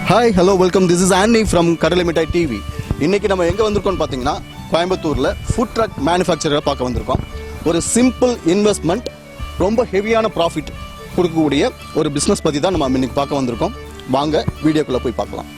Hi hello welcome, this is Anne from AITV. இன்றைக்கி நம்ம எங்கே வந்திருக்கோம்னு பார்த்தீங்கன்னா கோயம்புத்தூரில் ஃபுட் ட்ரக் மேனுஃபேக்சரை பார்க்க வந்திருக்கோம். ஒரு சிம்பிள் இன்வெஸ்ட்மெண்ட், ரொம்ப ஹெவியான ப்ராஃபிட் கொடுக்கக்கூடிய ஒரு பிஸ்னஸ் பற்றி தான் நம்ம இன்றைக்கி பார்க்க வந்திருக்கோம். வாங்க வீடியோக்குள்ளே போய் பார்க்கலாம்.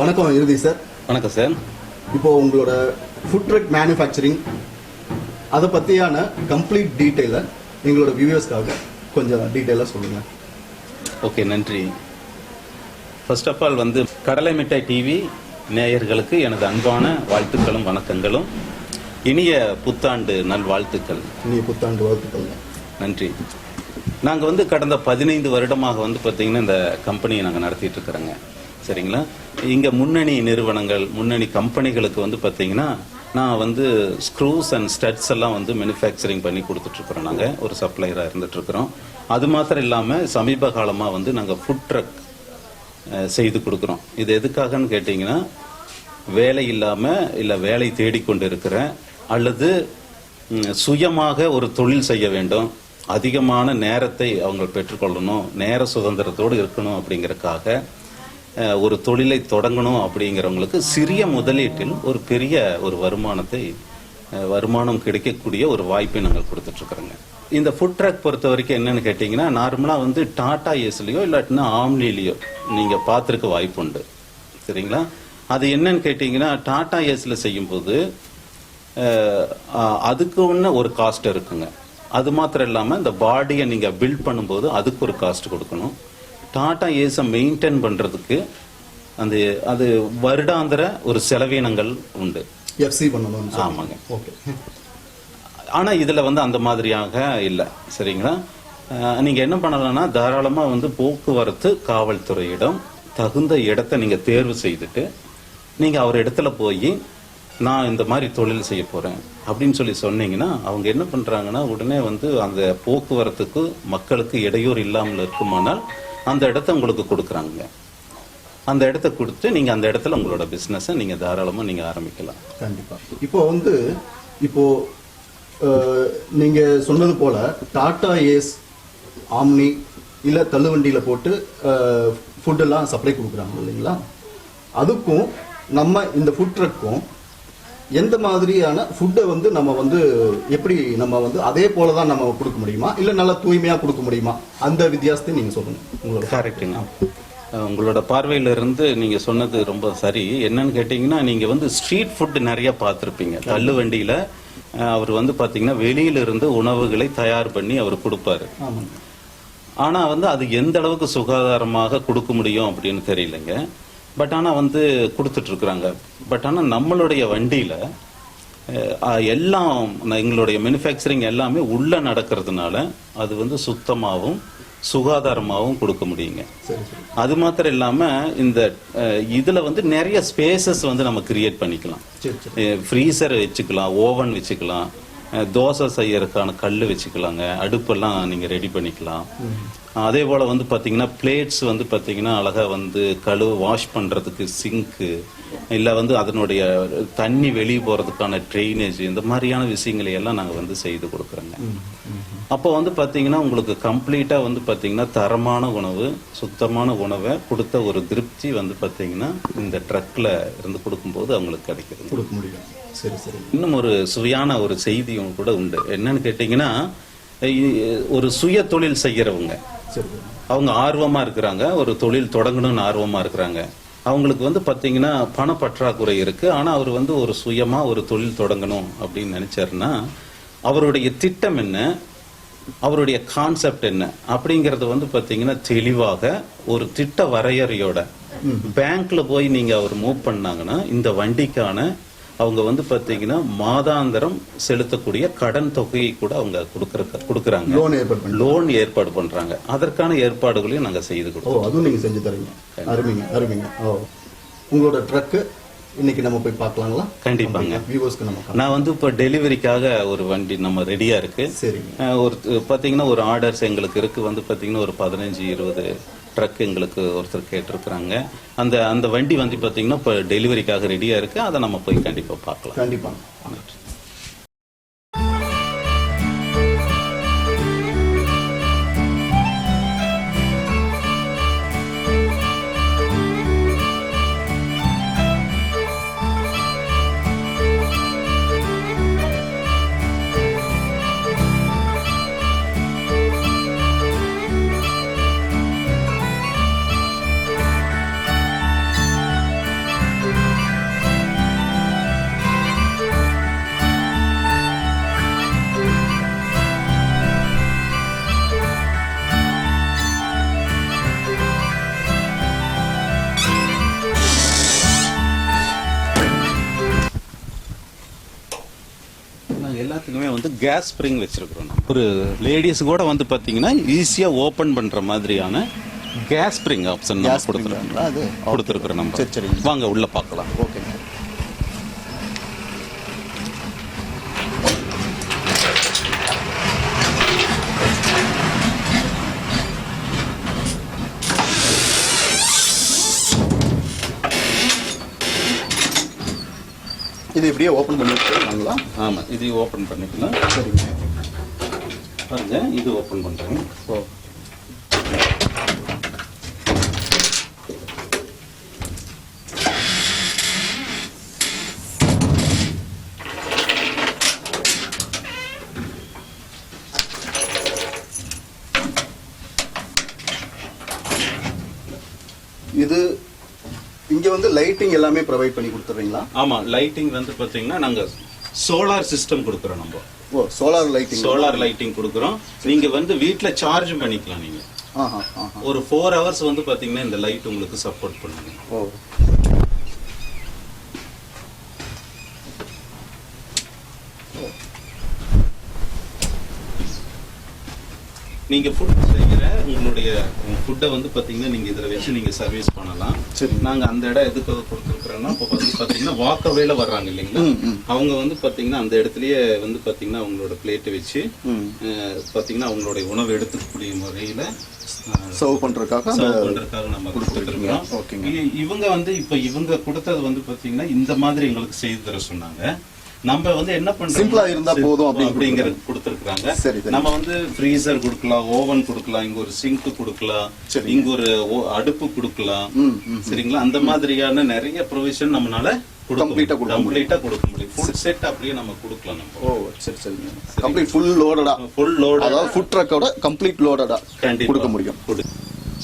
வணக்கம் இறுதி சார். வணக்கம் சார். இப்போது உங்களோட ஃபுட் ட்ரக் மேனுஃபேக்சரிங் அதை பற்றியான கம்ப்ளீட் டீட்டெயிலை எங்களோட வியூவர்ஸ்க்காக கொஞ்சம் டீட்டெயிலாக சொல்லுங்கள். ஓகே, நன்றி. ஃபர்ஸ்ட் ஆஃப் ஆல் கடலை மிட்டாய் டிவி நேயர்களுக்கு எனது அன்பான வாழ்த்துக்களும் வணக்கங்களும். இனிய புத்தாண்டு நல்வாழ்த்துக்கள். இனிய புத்தாண்டு வாழ்த்துக்கள். நன்றி. நாங்கள் கடந்த 15 வருடமாக பார்த்தீங்கன்னா இந்த கம்பெனியை நாங்கள் நடத்திட்டு இருக்கிறோங்க. சரிங்களா? இங்கே முன்னணி நிறுவனங்கள், முன்னணி கம்பெனிகளுக்கு பார்த்தீங்கன்னா நான் ஸ்க்ரூஸ் அண்ட் ஸ்டட்ஸ் எல்லாம் மேனுஃபேக்சரிங் பண்ணி கொடுத்துட்ருக்குறோம். நாங்கள் ஒரு சப்ளையராக இருந்துகிட்ருக்குறோம். அது மாத்திரம் இல்லாமல் சமீப காலமாக நாங்கள் ஃபுட் ட்ரக் செய்து கொடுக்குறோம். இது எதுக்காகன்னு கேட்டிங்கன்னா, வேலை இல்லாமல் இல்லை வேலை தேடிக்கொண்டு இருக்கிற அல்லது சுயமாக ஒரு தொழில் செய்ய வேண்டும், அதிகமான நேரத்தை அவங்க பெற்றுக்கொள்ளணும், நேர சுதந்திரத்தோடு இருக்கணும் அப்படிங்கிறதுக்காக ஒரு தொழிலை தொடங்கணும் அப்படிங்கிறவங்களுக்கு சிறிய முதலீட்டில் ஒரு பெரிய ஒரு வருமானம் கிடைக்கக்கூடிய ஒரு வாய்ப்பை நாங்கள் கொடுத்துட்ருக்குறோங்க. இந்த ஃபுட் ட்ரக் பொறுத்த வரைக்கும் என்னன்னு கேட்டிங்கன்னா, நார்மலாக டாடா ஏஸ்லையோ இல்லாட்டினா ஆம்னிலையோ நீங்கள் பார்த்துருக்க வாய்ப்பு உண்டு. சரிங்களா? அது என்னன்னு கேட்டிங்கன்னா, டாடா ஏஸில் செய்யும்போது அதுக்கு ஒன்று ஒரு காஸ்ட் இருக்குங்க. அது மாத்திரம் இல்லாமல் இந்த பாடியை நீங்கள் பில்ட் பண்ணும்போது அதுக்கு ஒரு காஸ்ட் கொடுக்கணும். டாடா ஏஸை மெயின்டைன் பண்ணுறதுக்கு அது வருடாந்திர ஒரு செலவினங்கள் உண்டு. எஃப்சி பண்ணணும். ஆமாங்க. ஓகே. ஆனால் இதில் அந்த மாதிரியாக இல்லை. சரிங்களா? நீங்கள் என்ன பண்ணலாம்னா, தாராளமாக போக்குவரத்து காவல்துறையிடம் தகுந்த இடத்தை நீங்கள் தேர்வு செய்துட்டு நீங்கள் அவர் இடத்துல போய் நான் இந்த மாதிரி தொழில் செய்ய போகிறேன் அப்படின்னு சொல்லி சொன்னீங்கன்னா, அவங்க என்ன பண்ணுறாங்கன்னா, உடனே அந்த போக்குவரத்துக்கு மக்களுக்கு இடையூறு இல்லாமல் இருக்குமானால் அந்த இடத்த உங்களுக்கு கொடுக்குறாங்க. அந்த இடத்த கொடுத்து நீங்கள் அந்த இடத்துல உங்களோட பிஸ்னஸை நீங்கள் தாராளமாக நீங்கள் ஆரம்பிக்கலாம். கண்டிப்பாக. இப்போ நீங்கள் சொன்னது போல் டாடா ஏஸ், ஆம்னி இல்லை தள்ளுவண்டியில் போட்டு ஃபுட்டெல்லாம் சப்ளை கொடுக்குறாங்க இல்லைங்களா? அதுக்கும் நம்ம இந்த ஃபுட் ட்ரக்கும் எந்த மாதிரியான ஃபுட்டை நம்ம எப்படி நம்ம அதே போல தான் நம்ம கொடுக்க முடியுமா, இல்லை நல்லா தூய்மையாக கொடுக்க முடியுமா? அந்த வித்தியாசத்தை நீங்கள் சொல்லுங்கள். உங்களோட கரெக்டுங்க. உங்களோட பார்வையிலிருந்து நீங்கள் சொன்னது ரொம்ப சரி. என்னன்னு கேட்டிங்கன்னா, நீங்கள் ஸ்ட்ரீட் ஃபுட் நிறைய பார்த்துருப்பீங்க. தள்ளு வண்டியில் அவர் பார்த்தீங்கன்னா வெளியிலிருந்து உணவுகளை தயார் பண்ணி அவர் கொடுப்பாரு. ஆனால் அது எந்த அளவுக்கு சுகாதாரமாக கொடுக்க முடியும் அப்படின்னு தெரியலைங்க. பட் ஆனால் கொடுத்துட்ருக்குறாங்க. பட் ஆனால் நம்மளுடைய வண்டியில் எல்லாம் எங்களுடைய மேனுஃபேக்சரிங் எல்லாமே உள்ளே நடக்கிறதுனால அது சுத்தமாகவும் சுகாதாரமாகவும் கொடுக்க முடியுங்க. அது மாத்திரம் இல்லாமல் இந்த இதில் நிறைய ஸ்பேசஸ் நம்ம கிரியேட் பண்ணிக்கலாம். ஃப்ரீசர் வச்சுக்கலாம், ஓவன் வச்சுக்கலாம், தோசை செய்யறதுக்கான கல் வச்சுக்கலாங்க, அடுப்பெல்லாம் நீங்கள் ரெடி பண்ணிக்கலாம். அதே போல் பார்த்தீங்கன்னா பிளேட்ஸ் பார்த்தீங்கன்னா அழகாக வாஷ் பண்ணுறதுக்கு சிங்க்கு, இல்லை அதனுடைய தண்ணி வெளியே போகிறதுக்கான ட்ரெயினேஜ், இந்த மாதிரியான விஷயங்களை எல்லாம் நாங்கள் செய்து கொடுக்குறோங்க. அப்போ பார்த்தீங்கன்னா உங்களுக்கு கம்ப்ளீட்டாக பார்த்தீங்கன்னா தரமான உணவு, சுத்தமான உணவை கொடுத்த ஒரு திருப்தி பார்த்தீங்கன்னா இந்த ட்ரக்கில் இருந்து கொடுக்கும்போது அவங்களுக்கு கிடைக்கிறது, கொடுக்க முடியும். சரி சரி. இன்னும் ஒரு சுவையான ஒரு செய்தியும் கூட உண்டு. என்னன்னு கேட்டிங்கன்னா, ஒரு சுய தொழில் செய்கிறவங்க அவங்க ஆர்வமாக இருக்கிறாங்க, ஒரு தொழில் தொடங்கணும்னு ஆர்வமாக இருக்கிறாங்க. அவங்களுக்கு பார்த்தீங்கன்னா பணப்பற்றாக்குறை இருக்குது. ஆனால் அவர் ஒரு சுயமாக ஒரு தொழில் தொடங்கணும் அப்படின்னு நினச்சாருன்னா, அவருடைய திட்டம் என்ன, அவருடைய கான்செப்ட் என்ன அப்படிங்கறது பார்த்தீங்கன்னா தெளிவாக ஒரு திட்ட வரையறையோட பேங்க்ல போய் நீங்க அவர் மூவ் பண்ணாங்கன்னா, இந்த வண்டிக்கான அவங்க பார்த்தீங்கன்னா மாதாந்திரம் செலுத்தக்கூடிய கடன் தொகையை கூட அவங்க கொடுக்குறாங்க, லோன் ஏற்பாடு பண்றாங்க. அதற்கான ஏற்பாடுகளையும் நாங்க செய்து கொடுத்தோம். அதுவும் நீங்க செஞ்சு தரீங்க. அருமைங்க அருமைங்க. உங்களோட ட்ரக்கு இன்னைக்கு நம்ம போய் பார்க்கலாங்களா? கண்டிப்பாங்க. நான் இப்போ டெலிவரிக்காக ஒரு வண்டி நம்ம ரெடியா இருக்கு. ஒரு பாத்தீங்கன்னா ஒரு ஆர்டர்ஸ் எங்களுக்கு இருக்கு பாத்தீங்கன்னா ஒரு 15-20 ட்ரக் எங்களுக்கு ஒருத்தர் கேட்டிருக்கிறாங்க. அந்த வண்டி பாத்தீங்கன்னா இப்போ டெலிவரிக்காக ரெடியா இருக்கு. அதை நம்ம போய் கண்டிப்பா பார்க்கலாம். கண்டிப்பாங்க. எல்லாத்துக்குமே வந்து கேஸ் ஸ்ப்ரிங் வச்சிருக்கிறோம். ஒரு லேடிஸ் கூட வந்து பாத்தீங்கன்னா ஈஸியா ஓபன் பண்ற மாதிரியான கேஸ் ஸ்ப்ரிங் ஆப்ஷன் கொடுத்துருக்குறோம் நம்ம. சரி வாங்க உள்ள பார்க்கலாம். ஓகேங்க. இது இப்படியே ஓப்பன் பண்ணி வச்சுக்கலாங்களா? ஆமாம், இது ஓப்பன் பண்ணிக்கலாம். சரிங்க. பாருங்க, இது ஓப்பன் பண்ணுறேன். ஓ, இது இங்க வந்து லைட்டிங் எல்லாமே ப்ரொவைட் பண்ணி கொடுத்துறீங்களா? ஆமா, லைட்டிங் வந்து பாத்தீங்கன்னா நாங்க சோலார் சிஸ்டம் கொடுக்குறோம். நம்ம சோலார் லைட்டிங் கொடுக்குறோம். நீங்க வந்து வீட்ல சார்ஜ் பண்ணிக்கலாம். நீங்க ஒரு 4 hours வந்து பாத்தீங்கன்னா இந்த லைட் உங்களுக்கு சப்போர்ட் பண்ணுங்க. ஓ, நீங்க ஃபுட் செய்யற உங்களுடைய ஃபுட்டை வந்து பாத்தீங்கன்னா நீங்க இதுல வச்சு நீங்க சர்வீஸ் பண்ணலாம். சரி. நாங்க அந்த இடம் எதுக்கு கொடுத்துருக்கோம்னா இப்போ வந்து பாத்தீங்கன்னா வாக்கவேல வர்றாங்க இல்லைங்களா, அவங்க வந்து பாத்தீங்கன்னா அந்த இடத்துலயே வந்து பாத்தீங்கன்னா அவங்களோட பிளேட்டை வச்சு பாத்தீங்கன்னா அவங்களுடைய உணவு எடுத்துக்கூடிய முறையில சர்வ் பண்றதுக்காக நம்ம கொடுத்துருக்கோம். இவங்க வந்து இப்ப இவங்க கொடுத்தது வந்து பாத்தீங்கன்னா இந்த மாதிரி எங்களுக்கு செய்து தர சொன்னாங்க. நம்ம வந்து என்ன பண்றோம், சிம்பிளா இருந்தா போதும் அப்படிங்கறது கொடுத்திருக்காங்க. நம்ம வந்து ஃப்ரீசர் கொடுக்கலாம், ஓவன் கொடுக்கலாம், இங்க ஒரு சிங்க் கொடுக்கலாம், இங்க ஒரு அடுப்பு கொடுக்கலாம். சரிங்களா? அந்த மாதிரியான நிறைய ப்ரொவிஷன் நம்மளால கம்ப்ளீட்டா கொடுக்க முடியும். ஃபுல் செட் அப்படியே நம்ம கொடுக்கலாம் நம்ம. ஓ, சரி சரி. கம்ப்ளீட் ஃபுல் லோடடா, அதாவது ஃபுட் ட்ரக்கோட கம்ப்ளீட் லோடடா கொடுக்க முடியும்.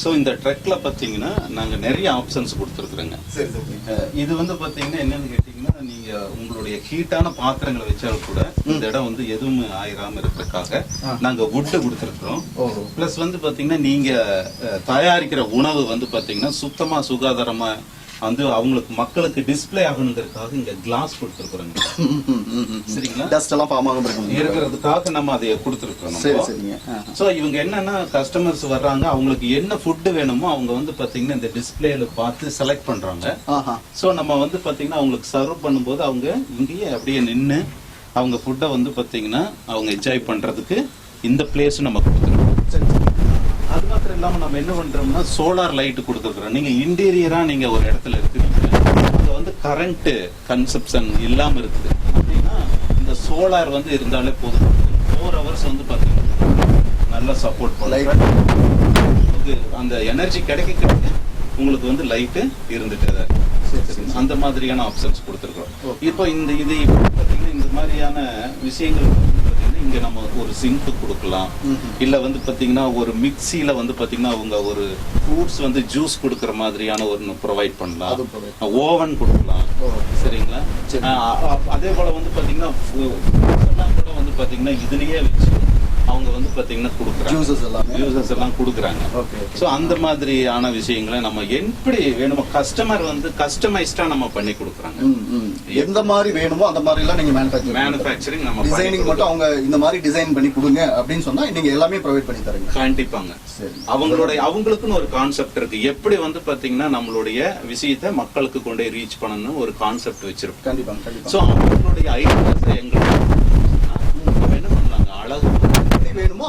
ஸோ இந்த ட்ரக்ல பாத்தீங்கன்னா நாங்க நிறைய ஆப்ஷன்ஸ் கொடுத்துருக்குறோங்க. இது வந்து பாத்தீங்கன்னா என்னன்னு கேட்டீங்கன்னா, நீங்க உங்களுடைய ஹீட்டான பாத்திரங்களை வச்சாலும் கூட இந்த இடம் வந்து எதுவும் ஆயிராம இருக்கிறதுக்காக நாங்க வுட் கொடுத்துருக்குறோம். பிளஸ் வந்து பாத்தீங்கன்னா நீங்க தயாரிக்கிற உணவு வந்து பாத்தீங்கன்னா சுத்தமா சுகாதாரமா வந்து அவங்களுக்கு மக்களுக்கு டிஸ்பிளே ஆகணுங்கிறதுக்காக இங்க கிளாஸ் கொடுத்துருக்குறோங்க. சரிங்களா? டஸ்ட் எல்லாம் ஃபார்ம் ஆகாம இருக்கிறதுக்காக நம்ம அதை கொடுத்துருக்கோம். சோ இவங்க என்னன்னா கஸ்டமர்ஸ் வர்றாங்க, அவங்களுக்கு என்ன ஃபுட் வேணுமோ அவங்க வந்து பாத்தீங்கன்னா இந்த டிஸ்பிளேல பார்த்து செலக்ட் பண்றாங்க. சோ நம்ம வந்து பாத்தீங்கன்னா அவங்களுக்கு சர்வ் பண்ணும்போது அவங்க இங்கேயே அப்படியே நின்று அவங்க ஃபுட்டை வந்து பாத்தீங்கன்னா அவங்க என்ஜாய் பண்றதுக்கு இந்த பிளேஸ் நம்ம கொடுத்துருக்கோம். அது மாத்திரம் இல்லாம நம்ம என்ன பண்றோம்னா சோலார் லைட் கொடுத்துருக்கோம். நீங்க இன்டீரியரா நீங்க ஒரு இடத்துல இருக்கிறீங்க, அங்க வந்து கரண்ட் கன்சப்ஷன் இல்லாம இருக்குது அப்படின்னா இந்த சோலார் வந்து இருந்தாலே போதும். 4 hours வந்து பாத்தீங்கன்னா நல்லா சப்போர்ட் பண்ண அந்த எனர்ஜி கிடைக்க உங்களுக்கு வந்து லைட்டு இருந்துட்டே தான். அந்த மாதிரியான ஆப்ஷன்ஸ் கொடுத்துருக்கோம். இப்போ இந்த இது பாத்தீங்கன்னா இந்த மாதிரியான விஷயங்கள் இங்க நம்ம ஒரு சிங்க் கொடுக்கலாம், இல்ல வந்து பாத்தீங்கன்னா ஒரு மிக்சியில வந்து பாத்தீங்கன்னா அவங்க ஒரு ஃப்ரூட்ஸ் வந்து ஜூஸ் கொடுக்கற மாதிரியான ஒரு ப்ரொவைட் பண்ணலாம், ஓவன் கொடுக்கலாம். சரிங்களா? அதே போல வந்து பாத்தீங்கன்னா கூட வந்து பாத்தீங்கன்னா இதுலயே வச்சு அவங்க வந்து பாத்தீங்கன்னா கொடுக்குறாங்க, ஜூசஸ் எல்லாம் கொடுக்குறாங்க. சோ அந்த மாதிரியான விஷயங்களை நம்ம எப்படி வேணுமோ கஸ்டமர் வந்து கஸ்டமைஸ்டா நம்ம பண்ணி கொடுக்குறாங்க. எந்த மாதிரி வேணுமோ அந்த மாதிரி எல்லாம் நீங்க மேனுஃபேக்சரிங் நம்ம டிசைனிங் மட்டும் அவங்க இந்த மாதிரி டிசைன் பண்ணி கொடுங்க அப்படின்னு சொன்னா நீங்க எல்லாமே ப்ரொவைட் பண்ணி தரீங்க. கண்டிப்பாங்க. அவங்களுக்குன்னு ஒரு கான்செப்ட் இருக்கு, எப்படி வந்து பாத்தீங்கன்னா நம்மளுடைய விஷயத்தை மக்களுக்கு கொண்டு ரீச் பண்ணணும் ஒரு கான்செப்ட் வச்சிருக்கோம். கண்டிப்பா. சோ அவங்களுடைய ஐடியாஸ் எங்களுக்கு என்ன பண்ணலாங்க, அழகு வேணுமோ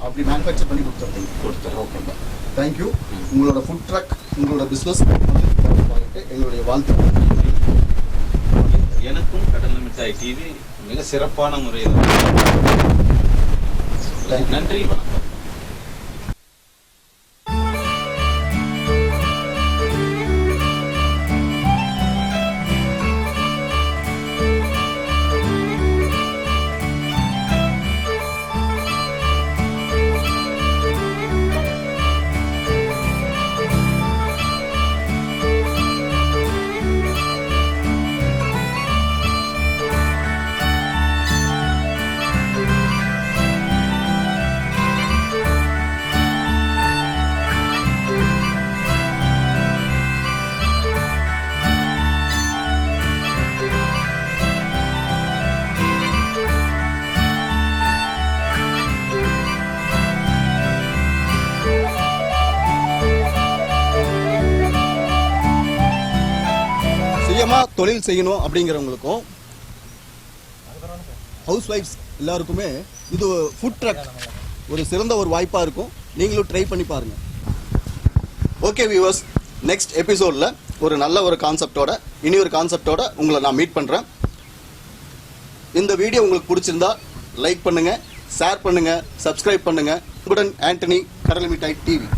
அப்படி மேனுஃபேக்சர் பண்ணி கொடுத்துருக்கீங்க. ஓகேங்க, தேங்க்யூ. உங்களோட ஃபுட் ட்ரக், உங்களோட பிஸ்னஸ் எங்களுடைய வாழ்த்துக்கள். எனக்கும் கடல் மிட்டாய் டிவி மிக சிறப்பான முறையில் நன்றி, வணக்கம். புதுசாக தொழில் செய்யணும் அப்படிங்கிறவங்களுக்கும் ஹவுஸ் ஒய்ஃப்ஸ் எல்லாருக்குமே இது ஃபுட் ட்ரக் ஒரு சிறந்த ஒரு வாய்ப்பாக இருக்கும். நீங்களும் ட்ரை பண்ணி பாருங்கள். ஓகே வியூவர்ஸ், நெக்ஸ்ட் எபிசோடில் ஒரு நல்ல ஒரு கான்செப்டோட இனி ஒரு கான்செப்டோட உங்களை நான் மீட் பண்ணுறேன். இந்த வீடியோ உங்களுக்கு பிடிச்சிருந்தா லைக் பண்ணுங்கள், ஷேர் பண்ணுங்கள், சப்ஸ்கிரைப் பண்ணுங்கள். உங்களுடன் ஆண்டனி, கடலை மிட்டாய் டிவி.